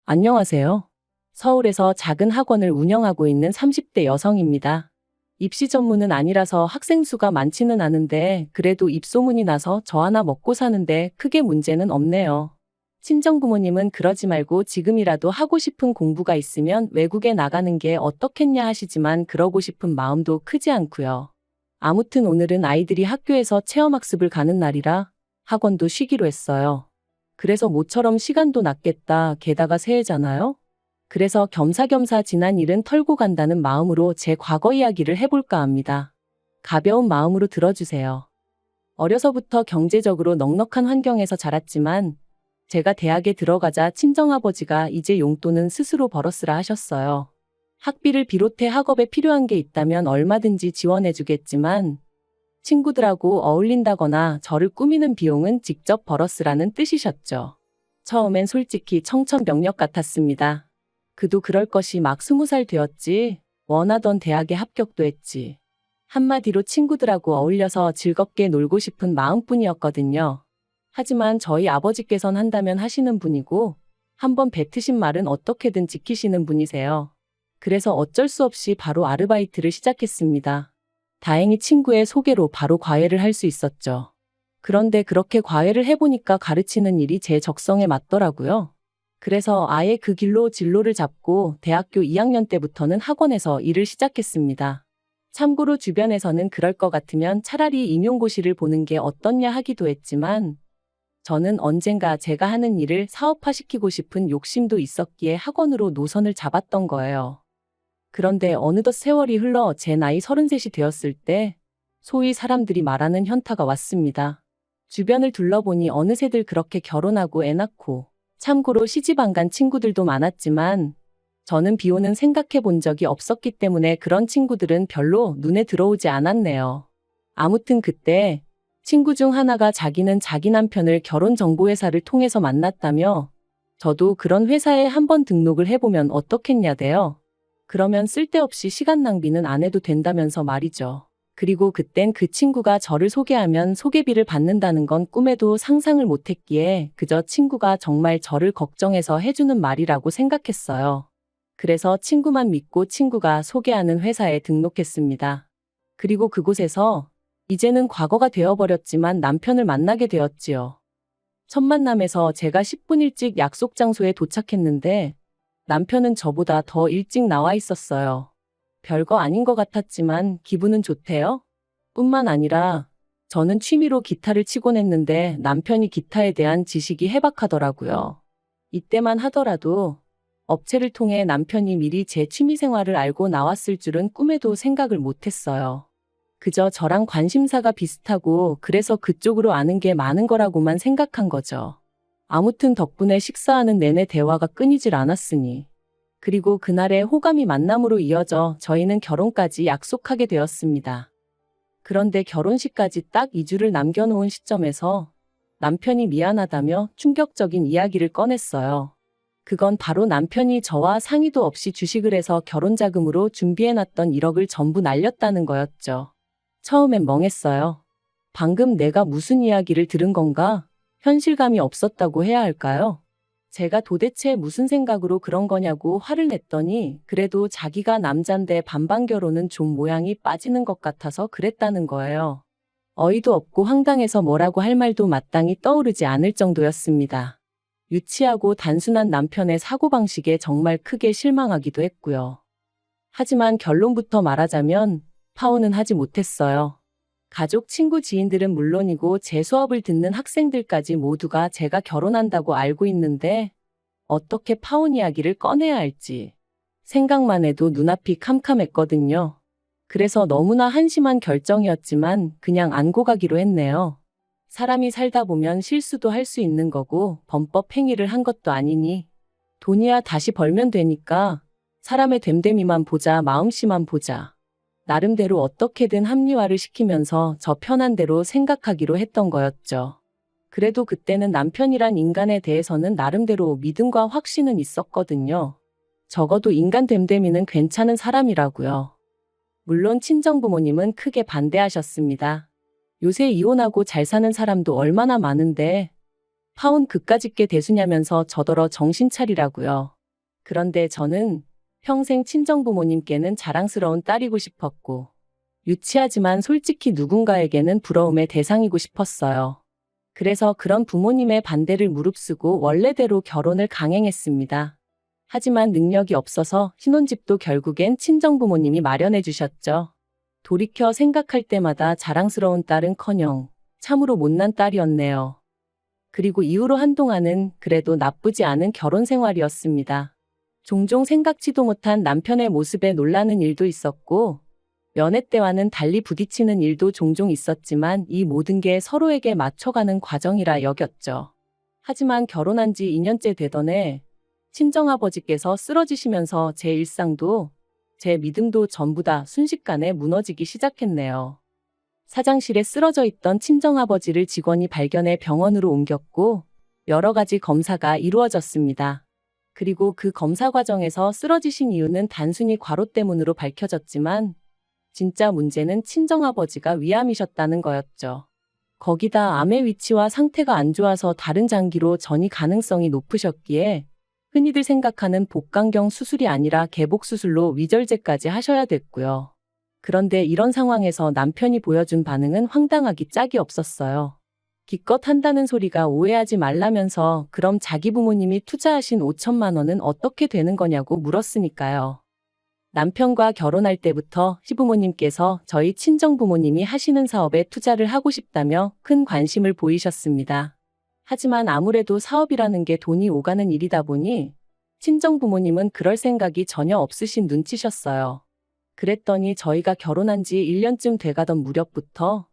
안녕하세요. 서울에서 작은 학원을 운영하고 있는 30대 여성입니다. 입시 전문은 아니라서 학생 수가 많지는 않은데 그래도 입소문이 나서 저 하나 먹고 사는데 크게 문제는 없네요. 친정부모님은 그러지 말고 지금이라도 하고 싶은 공부가 있으면 외국에 나가는 게 어떻겠냐 하시지만 그러고 싶은 마음도 크지 않고요. 아무튼 오늘은 아이들이 학교에서 체험학습을 가는 날이라 학원도 쉬기로 했어요. 그래서 모처럼 시간도 났겠다. 게다가 새해잖아요? 그래서 겸사겸사 지난 일은 털고 간다는 마음으로 제 과거 이야기를 해볼까 합니다. 가벼운 마음으로 들어주세요. 어려서부터 경제적으로 넉넉한 환경에서 자랐지만 제가 대학에 들어가자 친정아버지가 이제 용돈은 스스로 벌었으라 하셨어요. 학비를 비롯해 학업에 필요한 게 있다면 얼마든지 지원해주겠지만 친구들하고 어울린다거나 저를 꾸미는 비용은 직접 벌었으라는 뜻이셨죠. 처음엔 솔직히 청천벽력 같았습니다. 그도 그럴 것이 막 20살 되었지. 원하던 대학에 합격도 했지. 한마디로 친구들하고 어울려서 즐겁게 놀고 싶은 마음뿐이었거든요. 하지만 저희 아버지께선 한다면 하시는 분이고 한번 뱉으신 말은 어떻게든 지키시는 분이세요. 그래서 어쩔 수 없이 바로 아르바이트를 시작했습니다. 다행히 친구의 소개로 바로 과외를 할 수 있었죠. 그런데 그렇게 과외를 해보니까 가르치는 일이 제 적성에 맞더라고요. 그래서 아예 그 길로 진로를 잡고 대학교 2학년 때부터는 학원에서 일을 시작했습니다. 참고로 주변에서는 그럴 것 같으면 차라리 임용고시를 보는 게 어떻냐 하기도 했지만 저는 언젠가 제가 하는 일을 사업화시키고 싶은 욕심도 있었기에 학원으로 노선을 잡았던 거예요. 그런데 어느덧 세월이 흘러 제 나이 33이 되었을 때 소위 사람들이 말하는 현타가 왔습니다. 주변을 둘러보니 어느새들 그렇게 결혼하고 애 낳고 참고로 시집 안 간 친구들도 많았지만 저는 비호는 생각해 본 적이 없었기 때문에 그런 친구들은 별로 눈에 들어오지 않았네요. 아무튼 그때 친구 중 하나가 자기는 자기 남편을 결혼정보회사를 통해서 만났다며 저도 그런 회사에 한번 등록을 해보면 어떻겠냐대요. 그러면 쓸데없이 시간 낭비는 안 해도 된다면서 말이죠. 그리고 그땐 그 친구가 저를 소개하면 소개비를 받는다는 건 꿈에도 상상을 못했기에 그저 친구가 정말 저를 걱정해서 해주는 말이라고 생각했어요. 그래서 친구만 믿고 친구가 소개하는 회사에 등록했습니다. 그리고 그곳에서 이제는 과거가 되어버렸지만 남편을 만나게 되었지요. 첫 만남에서 제가 10분 일찍 약속 장소에 도착했는데 남편은 저보다 더 일찍 나와 있었어요. 별거 아닌 것 같았지만 기분은 좋대요. 뿐만 아니라 저는 취미로 기타를 치곤 했는데 남편이 기타에 대한 지식이 해박하더라고요. 이때만 하더라도 업체를 통해 남편이 미리 제 취미 생활을 알고 나왔을 줄은 꿈에도 생각을 못했어요. 그저 저랑 관심사가 비슷하고 그래서 그쪽으로 아는 게 많은 거라고만 생각한 거죠. 아무튼 덕분에 식사하는 내내 대화가 끊이질 않았으니. 그리고 그날의 호감이 만남으로 이어져 저희는 결혼까지 약속하게 되었습니다. 그런데 결혼식까지 딱 2주를 남겨놓은 시점에서 남편이 미안하다며 충격적인 이야기를 꺼냈어요. 그건 바로 남편이 저와 상의도 없이 주식을 해서 결혼자금으로 준비해놨던 1억을 전부 날렸다는 거였죠. 처음엔 멍했어요. 방금 내가 무슨 이야기를 들은 건가? 현실감이 없었다고 해야 할까요? 제가 도대체 무슨 생각으로 그런 거냐고 화를 냈더니 그래도 자기가 남잔데 반반 결혼은 좀 모양이 빠지는 것 같아서 그랬다는 거예요. 어이도 없고 황당해서 뭐라고 할 말도 마땅히 떠오르지 않을 정도였습니다. 유치하고 단순한 남편의 사고방식에 정말 크게 실망하기도 했고요. 하지만 결론부터 말하자면 파혼은 하지 못했어요. 가족, 친구, 지인들은 물론이고 제 수업을 듣는 학생들까지 모두가 제가 결혼한다고 알고 있는데 어떻게 파혼 이야기를 꺼내야 할지 생각만 해도 눈앞이 캄캄했거든요. 그래서 너무나 한심한 결정이었지만 그냥 안고 가기로 했네요. 사람이 살다 보면 실수도 할 수 있는 거고 범법 행위를 한 것도 아니니 돈이야 다시 벌면 되니까 사람의 됨됨이만 보자, 마음씨만 보자. 나름대로 어떻게든 합리화를 시키면서 저 편한 대로 생각하기로 했던 거였죠. 그래도 그때는 남편이란 인간에 대해서는 나름대로 믿음과 확신은 있었거든요. 적어도 인간 됨됨이는 괜찮은 사람이라고요. 물론 친정부모님은 크게 반대하셨습니다. 요새 이혼하고 잘 사는 사람도 얼마나 많은데 파혼 그까짓 게 대수냐면서 저더러 정신 차리라고요. 그런데 저는 평생 친정부모님께는 자랑스러운 딸이고 싶었고, 유치하지만 솔직히 누군가에게는 부러움의 대상이고 싶었어요. 그래서 그런 부모님의 반대를 무릅쓰고 원래대로 결혼을 강행했습니다. 하지만 능력이 없어서 신혼집도 결국엔 친정부모님이 마련해 주셨죠. 돌이켜 생각할 때마다 자랑스러운 딸은커녕 참으로 못난 딸이었네요. 그리고 이후로 한동안은 그래도 나쁘지 않은 결혼 생활이었습니다. 종종 생각지도 못한 남편의 모습에 놀라는 일도 있었고, 연애 때와는 달리 부딪히는 일도 종종 있었지만 이 모든 게 서로에게 맞춰가는 과정이라 여겼죠. 하지만 결혼한 지 2년째 되던 해 친정아버지께서 쓰러지시면서 제 일상도 제 믿음도 전부 다 순식간에 무너지기 시작했네요. 사장실에 쓰러져 있던 친정아버지를 직원이 발견해 병원으로 옮겼고 여러 가지 검사가 이루어졌습니다. 그리고 그 검사 과정에서 쓰러지신 이유는 단순히 과로 때문으로 밝혀졌지만 진짜 문제는 친정아버지가 위암이셨다는 거였죠. 거기다 암의 위치와 상태가 안 좋아서 다른 장기로 전이 가능성이 높으셨기에 흔히들 생각하는 복강경 수술이 아니라 개복수술로 위절제까지 하셔야 됐고요. 그런데 이런 상황에서 남편이 보여준 반응은 황당하기 짝이 없었어요. 기껏 한다는 소리가 오해하지 말라면서 그럼 자기 부모님이 투자하신 5천만 원은 어떻게 되는 거냐고 물었으니까요. 남편과 결혼할 때부터 시부모님께서 저희 친정부모님이 하시는 사업에 투자를 하고 싶다며 큰 관심을 보이셨습니다. 하지만 아무래도 사업이라는 게 돈이 오가는 일이다 보니 친정부모님은 그럴 생각이 전혀 없으신 눈치셨어요. 그랬더니 저희가 결혼한 지 1년쯤 돼가던 무렵부터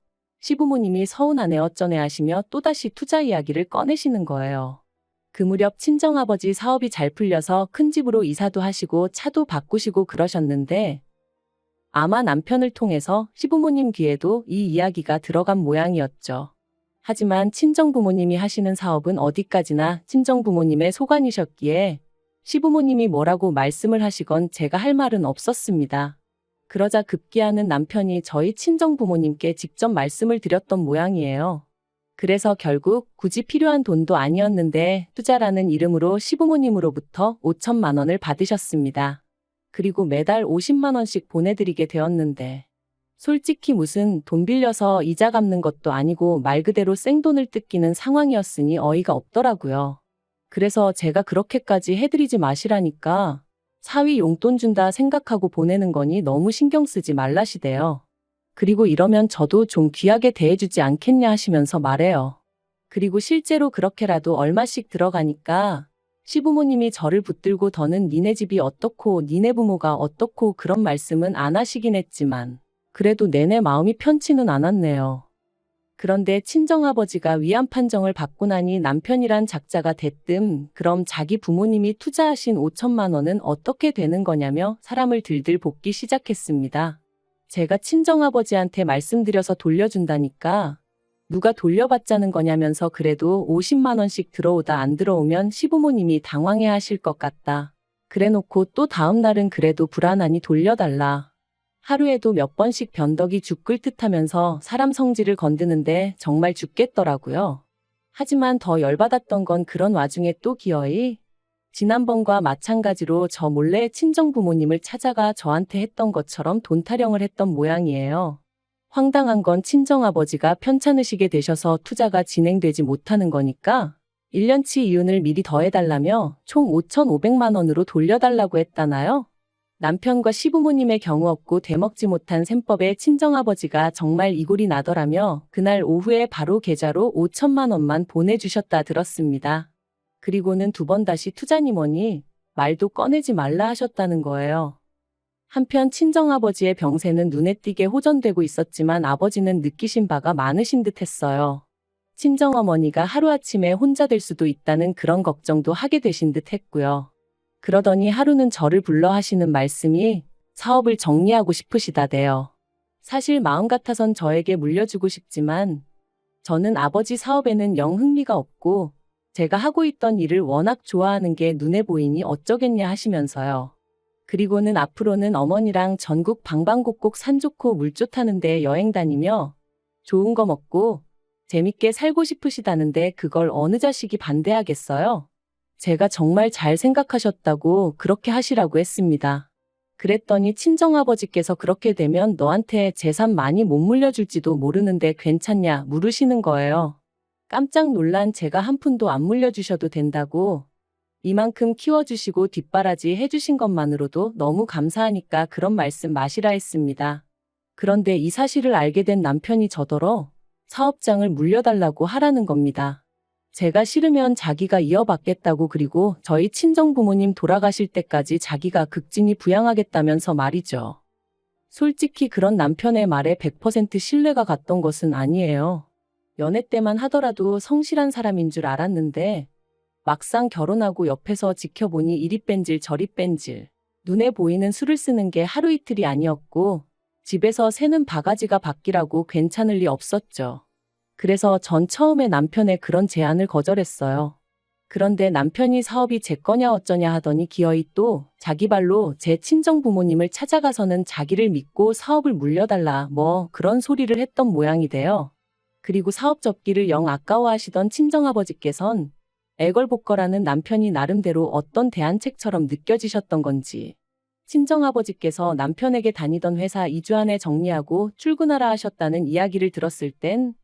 시부모님이 서운하네 어쩌네 하시며 또다시 투자 이야기를 꺼내시는 거예요. 그 무렵 친정아버지 사업이 잘 풀려서 큰 집으로 이사도 하시고 차도 바꾸시고 그러셨는데 아마 남편을 통해서 시부모님 귀에도 이 이야기가 들어간 모양이었죠. 하지만 친정부모님이 하시는 사업은 어디까지나 친정부모님의 소관이셨기에 시부모님이 뭐라고 말씀을 하시건 제가 할 말은 없었습니다. 그러자 급기야는 남편이 저희 친정부모님께 직접 말씀을 드렸던 모양이에요. 그래서 결국 굳이 필요한 돈도 아니었는데 투자라는 이름으로 시부모님으로부터 5천만 원을 받으셨습니다. 그리고 매달 50만 원씩 보내드리게 되었는데 솔직히 무슨 돈 빌려서 이자 갚는 것도 아니고 말 그대로 생돈을 뜯기는 상황이었으니 어이가 없더라고요. 그래서 제가 그렇게까지 해드리지 마시라니까 사위 용돈 준다 생각하고 보내는 거니 너무 신경 쓰지 말라시대요. 그리고 이러면 저도 좀 귀하게 대해주지 않겠냐 하시면서 말해요. 그리고 실제로 그렇게라도 얼마씩 들어가니까 시부모님이 저를 붙들고 더는 니네 집이 어떻고 니네 부모가 어떻고 그런 말씀은 안 하시긴 했지만 그래도 내내 마음이 편치는 않았네요. 그런데 친정아버지가 위암 판정을 받고 나니 남편이란 작자가 대뜸 그럼 자기 부모님이 투자하신 5천만 원은 어떻게 되는 거냐며 사람을 들들 볶기 시작했습니다. 제가 친정아버지한테 말씀드려서 돌려준다니까 누가 돌려받자는 거냐면서 그래도 50만 원씩 들어오다 안 들어오면 시부모님이 당황해 하실 것 같다. 그래놓고 또 다음 날은 그래도 불안하니 돌려달라. 하루에도 몇 번씩 변덕이 죽을 듯하면서 사람 성질을 건드는데 정말 죽겠더라고요. 하지만 더 열받았던 건 그런 와중에 또 기어이 지난번과 마찬가지로 저 몰래 친정부모님을 찾아가 저한테 했던 것처럼 돈 타령을 했던 모양이에요. 황당한 건 친정아버지가 편찮으시게 되셔서 투자가 진행되지 못하는 거니까 1년치 이윤을 미리 더해달라며 총 5,500만 원으로 돌려달라고 했다나요? 남편과 시부모님의 경우 없고 되먹지 못한 셈법에 친정아버지가 정말 이골이 나더라며 그날 오후에 바로 계좌로 5천만 원만 보내주셨다 들었습니다. 그리고는 두 번 다시 투자니 뭐니 말도 꺼내지 말라 하셨다는 거예요. 한편 친정아버지의 병세는 눈에 띄게 호전되고 있었지만 아버지는 느끼신 바가 많으신 듯 했어요. 친정어머니가 하루아침에 혼자 될 수도 있다는 그런 걱정도 하게 되신 듯 했고요. 그러더니 하루는 저를 불러 하시는 말씀이 사업을 정리하고 싶으시다대요. 사실 마음 같아선 저에게 물려주고 싶지만 저는 아버지 사업에는 영 흥미가 없고 제가 하고 있던 일을 워낙 좋아하는 게 눈에 보이니 어쩌겠냐 하시면서요. 그리고는 앞으로는 어머니랑 전국 방방곡곡 산 좋고 물 좋다는데 여행 다니며 좋은 거 먹고 재밌게 살고 싶으시다는데 그걸 어느 자식이 반대하겠어요? 제가 정말 잘 생각하셨다고 그렇게 하시라고 했습니다. 그랬더니 친정아버지께서 그렇게 되면 너한테 재산 많이 못 물려줄지도 모르는데 괜찮냐 물으시는 거예요. 깜짝 놀란 제가 한 푼도 안 물려주셔도 된다고, 이만큼 키워주시고 뒷바라지 해주신 것만으로도 너무 감사하니까 그런 말씀 마시라 했습니다. 그런데 이 사실을 알게 된 남편이 저더러 사업장을 물려달라고 하라는 겁니다. 제가 싫으면 자기가 이어받겠다고, 그리고 저희 친정부모님 돌아가실 때까지 자기가 극진히 부양하겠다면서 말이죠. 솔직히 그런 남편의 말에 100% 신뢰가 갔던 것은 아니에요. 연애 때만 하더라도 성실한 사람인 줄 알았는데 막상 결혼하고 옆에서 지켜보니 이리 뺀질 저리 뺀질, 눈에 보이는 수를 쓰는 게 하루 이틀이 아니었고 집에서 새는 바가지가 바뀌라고 괜찮을 리 없었죠. 그래서 전 처음에 남편의 그런 제안을 거절했어요. 그런데 남편이 사업이 제 거냐 어쩌냐 하더니 기어이 또 자기 발로 제 친정부모님을 찾아가서는 자기를 믿고 사업을 물려달라 뭐 그런 소리를 했던 모양이 돼요. 그리고 사업 접기를 영 아까워하시던 친정아버지께선 애걸복걸하는 남편이 나름대로 어떤 대안책처럼 느껴지셨던 건지 친정아버지께서 남편에게 다니던 회사 2주 안에 정리하고 출근하라 하셨다는 이야기를 들었을 땐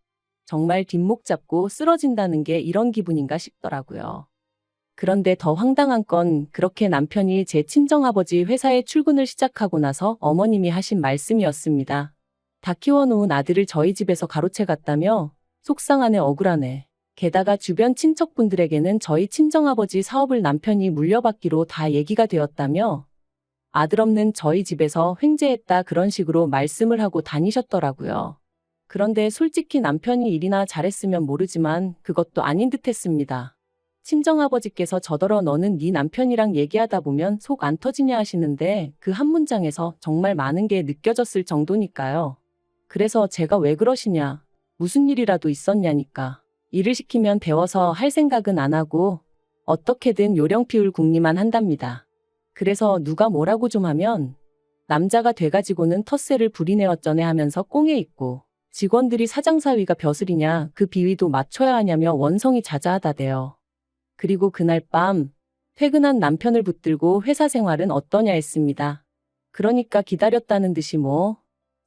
정말 뒷목 잡고 쓰러진다는 게 이런 기분인가 싶더라고요. 그런데 더 황당한 건 그렇게 남편이 제 친정아버지 회사에 출근을 시작하고 나서 어머님이 하신 말씀이었습니다. 다 키워놓은 아들을 저희 집에서 가로채 갔다며 속상하네 억울하네. 게다가 주변 친척분들에게는 저희 친정아버지 사업을 남편이 물려받기로 다 얘기가 되었다며 아들 없는 저희 집에서 횡재했다 그런 식으로 말씀을 하고 다니셨더라고요. 그런데 솔직히 남편이 일이나 잘했으면 모르지만 그것도 아닌 듯 했습니다. 친정아버지께서 저더러 너는 네 남편이랑 얘기하다 보면 속 안 터지냐 하시는데 그 한 문장에서 정말 많은 게 느껴졌을 정도니까요. 그래서 제가 왜 그러시냐, 무슨 일이라도 있었냐니까. 일을 시키면 배워서 할 생각은 안 하고 어떻게든 요령 피울 궁리만 한답니다. 그래서 누가 뭐라고 좀 하면 남자가 돼가지고는 텃세를 부리네 어쩌네 하면서 꽁에 있고 직원들이 사장사위가 벼슬이냐 그 비위도 맞춰야 하냐며 원성이 자자하다대요. 그리고 그날 밤 퇴근한 남편을 붙들고 회사 생활은 어떠냐 했습니다. 그러니까 기다렸다는 듯이 뭐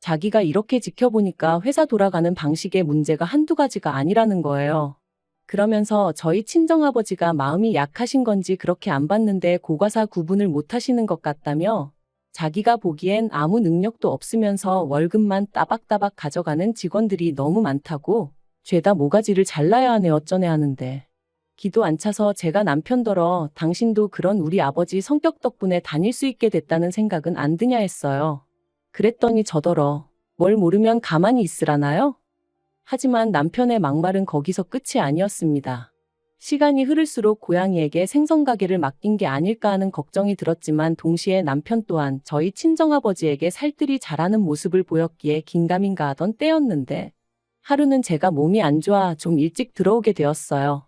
자기가 이렇게 지켜보니까 회사 돌아가는 방식의 문제가 한두 가지가 아니라는 거예요. 그러면서 저희 친정아버지가 마음이 약하신 건지 그렇게 안 봤는데 고과사 구분을 못 하시는 것 같다며 자기가 보기엔 아무 능력도 없으면서 월급만 따박따박 가져가는 직원들이 너무 많다고 죄다 모가지를 잘라야 하네 어쩌네 하는데 기도 안 차서 제가 남편더러 당신도 그런 우리 아버지 성격 덕분에 다닐 수 있게 됐다는 생각은 안 드냐 했어요. 그랬더니 저더러 뭘 모르면 가만히 있으라나요? 하지만 남편의 막말은 거기서 끝이 아니었습니다. 시간이 흐를수록 고양이에게 생선가게를 맡긴 게 아닐까 하는 걱정이 들었지만 동시에 남편 또한 저희 친정아버지에게 살뜰히 잘하는 모습을 보였기에 긴가민가 하던 때였는데 하루는 제가 몸이 안 좋아 좀 일찍 들어오게 되었어요.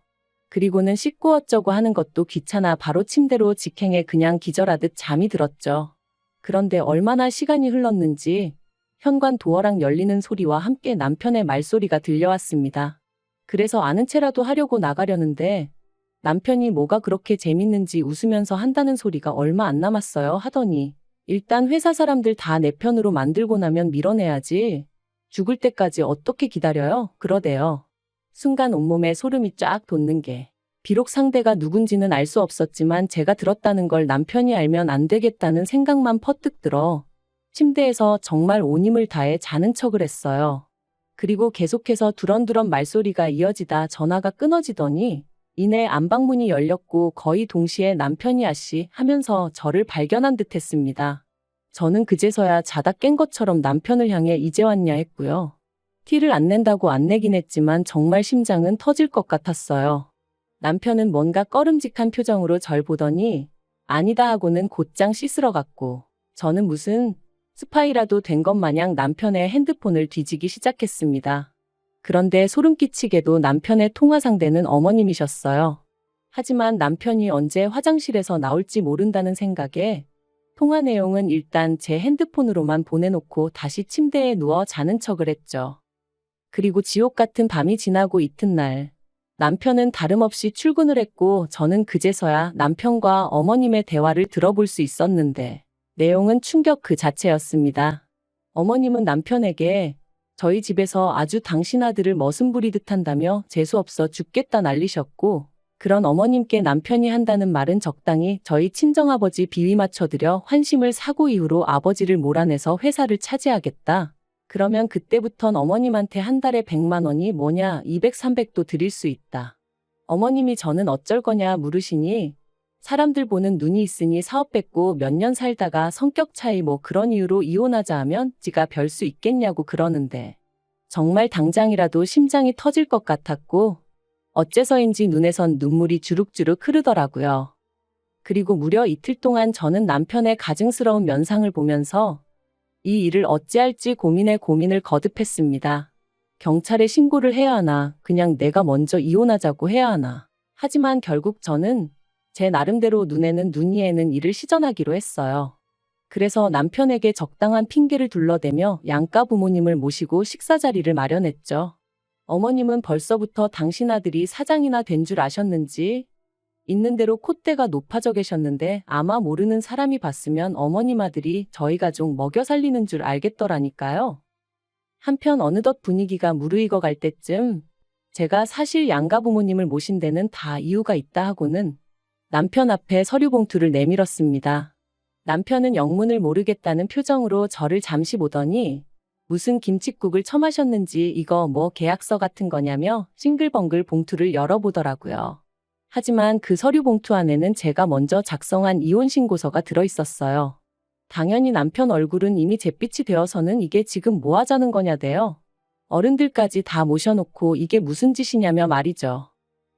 그리고는 씻고 어쩌고 하는 것도 귀찮아 바로 침대로 직행해 그냥 기절하듯 잠이 들었죠. 그런데 얼마나 시간이 흘렀는지 현관 도어락 열리는 소리와 함께 남편의 말소리가 들려왔습니다. 그래서 아는 체라도 하려고 나가려는데 남편이 뭐가 그렇게 재밌는지 웃으면서 한다는 소리가 얼마 안 남았어요 하더니 일단 회사 사람들 다 내 편으로 만들고 나면 밀어내야지. 죽을 때까지 어떻게 기다려요? 그러대요. 순간 온몸에 소름이 쫙 돋는 게 비록 상대가 누군지는 알 수 없었지만 제가 들었다는 걸 남편이 알면 안 되겠다는 생각만 퍼뜩 들어 침대에서 정말 온 힘을 다해 자는 척을 했어요. 그리고 계속해서 두런두런 말소리가 이어지다 전화가 끊어지더니 이내 안방문이 열렸고 거의 동시에 남편이 아씨 하면서 저를 발견한 듯 했습니다. 저는 그제서야 자다 깬 것처럼 남편을 향해 이제 왔냐 했고요. 티를 안 낸다고 안 내긴 했지만 정말 심장은 터질 것 같았어요. 남편은 뭔가 꺼름직한 표정으로 절 보더니 아니다 하고는 곧장 씻으러 갔고 저는 무슨 스파이라도 된 것 마냥 남편의 핸드폰을 뒤지기 시작했습니다. 그런데 소름 끼치게도 남편의 통화 상대는 어머님이셨어요. 하지만 남편이 언제 화장실에서 나올지 모른다는 생각에 통화 내용은 일단 제 핸드폰으로만 보내놓고 다시 침대에 누워 자는 척을 했죠. 그리고 지옥 같은 밤이 지나고 이튿날 남편은 다름없이 출근을 했고 저는 그제서야 남편과 어머님의 대화를 들어볼 수 있었는데 내용은 충격 그 자체였습니다. 어머님은 남편에게 저희 집에서 아주 당신 아들을 머슴 부리듯 한다며 재수없어 죽겠다 난리셨고 그런 어머님께 남편이 한다는 말은 적당히 저희 친정아버지 비위 맞춰드려 환심을 사고 이후로 아버지를 몰아내서 회사를 차지하겠다. 그러면 그때부턴 어머님한테 한 달에 100만 원이 뭐냐 200, 300도 드릴 수 있다. 어머님이 저는 어쩔 거냐 물으시니 사람들 보는 눈이 있으니 사업 뺏고 몇 년 살다가 성격 차이 뭐 그런 이유로 이혼하자 하면 지가 별 수 있겠냐고 그러는데 정말 당장이라도 심장이 터질 것 같았고 어째서인지 눈에선 눈물이 주룩주룩 흐르더라고요. 그리고 무려 이틀 동안 저는 남편의 가증스러운 면상을 보면서 이 일을 어찌할지 고민을 거듭했습니다. 경찰에 신고를 해야 하나, 그냥 내가 먼저 이혼하자고 해야 하나. 하지만 결국 저는 제 나름대로 눈에는 눈 이에는 일을 시전하기로 했어요. 그래서 남편에게 적당한 핑계를 둘러대며 양가 부모님을 모시고 식사 자리를 마련했죠. 어머님은 벌써부터 당신 아들이 사장이나 된 줄 아셨는지 있는 대로 콧대가 높아져 계셨는데 아마 모르는 사람이 봤으면 어머님 아들이 저희 가족 먹여 살리는 줄 알겠더라니까요. 한편 어느덧 분위기가 무르익어 갈 때쯤 제가 사실 양가 부모님을 모신 데는 다 이유가 있다 하고는 남편 앞에 서류 봉투를 내밀었습니다. 남편은 영문을 모르겠다는 표정으로 저를 잠시 보더니 무슨 김칫국을 처마셨는지 이거 뭐 계약서 같은 거냐며 싱글벙글 봉투를 열어보더라고요. 하지만 그 서류 봉투 안에는 제가 먼저 작성한 이혼 신고서가 들어있었어요. 당연히 남편 얼굴은 이미 잿빛이 되어서는 이게 지금 뭐 하자는 거냐대요. 어른들까지 다 모셔놓고 이게 무슨 짓이냐며 말이죠.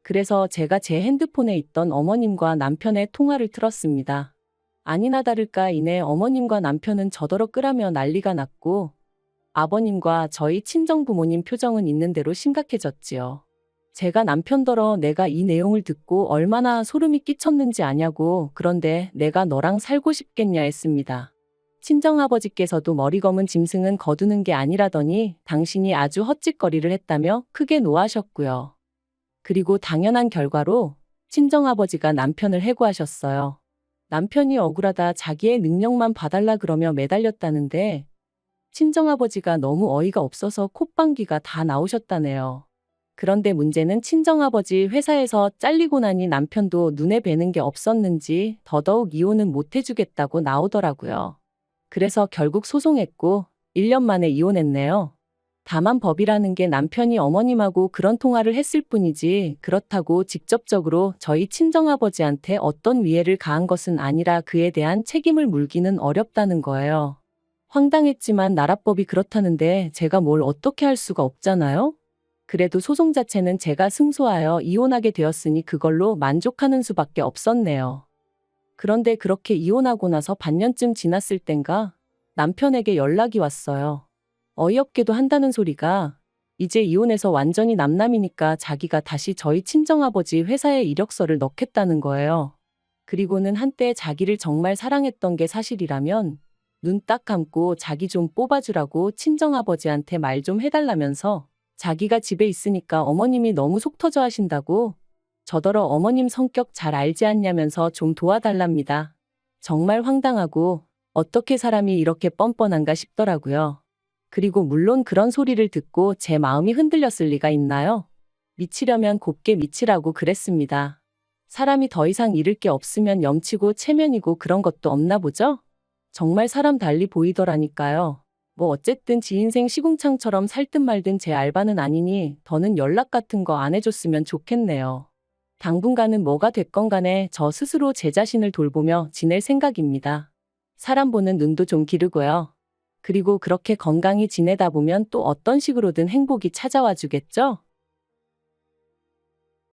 그래서 제가 제 핸드폰에 있던 어머님과 남편의 통화를 틀었습니다. 아니나 다를까 이내 어머님과 남편은 저더러 끄라며 난리가 났고 아버님과 저희 친정부모님 표정은 있는 대로 심각해졌지요. 제가 남편더러 내가 이 내용을 듣고 얼마나 소름이 끼쳤는지 아냐고 그런데 내가 너랑 살고 싶겠냐 했습니다. 친정아버지께서도 머리 검은 짐승은 거두는 게 아니라더니 당신이 아주 헛짓거리를 했다며 크게 노하셨고요. 그리고 당연한 결과로 친정아버지가 남편을 해고하셨어요. 남편이 억울하다 자기의 능력만 봐달라 그러며 매달렸다는데 친정아버지가 너무 어이가 없어서 콧방귀가 다 나오셨다네요. 그런데 문제는 친정아버지 회사에서 잘리고 나니 남편도 눈에 뵈는 게 없었는지 더더욱 이혼은 못 해주겠다고 나오더라고요. 그래서 결국 소송했고 1년 만에 이혼했네요. 다만 법이라는 게 남편이 어머님하고 그런 통화를 했을 뿐이지 그렇다고 직접적으로 저희 친정아버지한테 어떤 위해를 가한 것은 아니라 그에 대한 책임을 물기는 어렵다는 거예요. 황당했지만 나라법이 그렇다는데 제가 뭘 어떻게 할 수가 없잖아요? 그래도 소송 자체는 제가 승소하여 이혼하게 되었으니 그걸로 만족하는 수밖에 없었네요. 그런데 그렇게 이혼하고 나서 반년쯤 지났을 땐가 남편에게 연락이 왔어요. 어이없게도 한다는 소리가 이제 이혼해서 완전히 남남이니까 자기가 다시 저희 친정아버지 회사에 이력서를 넣겠다는 거예요. 그리고는 한때 자기를 정말 사랑했던 게 사실이라면 눈 딱 감고 자기 좀 뽑아주라고 친정아버지한테 말 좀 해달라면서 자기가 집에 있으니까 어머님이 너무 속 터져 하신다고 저더러 어머님 성격 잘 알지 않냐면서 좀 도와달랍니다. 정말 황당하고 어떻게 사람이 이렇게 뻔뻔한가 싶더라고요. 그리고 물론 그런 소리를 듣고 제 마음이 흔들렸을 리가 있나요? 미치려면 곱게 미치라고 그랬습니다. 사람이 더 이상 잃을 게 없으면 염치고 체면이고 그런 것도 없나 보죠? 정말 사람 달리 보이더라니까요. 뭐 어쨌든 지 인생 시궁창처럼 살든 말든 제 알바는 아니니 더는 연락 같은 거 안 해줬으면 좋겠네요. 당분간은 뭐가 됐건 간에 저 스스로 제 자신을 돌보며 지낼 생각입니다. 사람 보는 눈도 좀 기르고요. 그리고 그렇게 건강히 지내다 보면 또 어떤 식으로든 행복이 찾아와 주겠죠?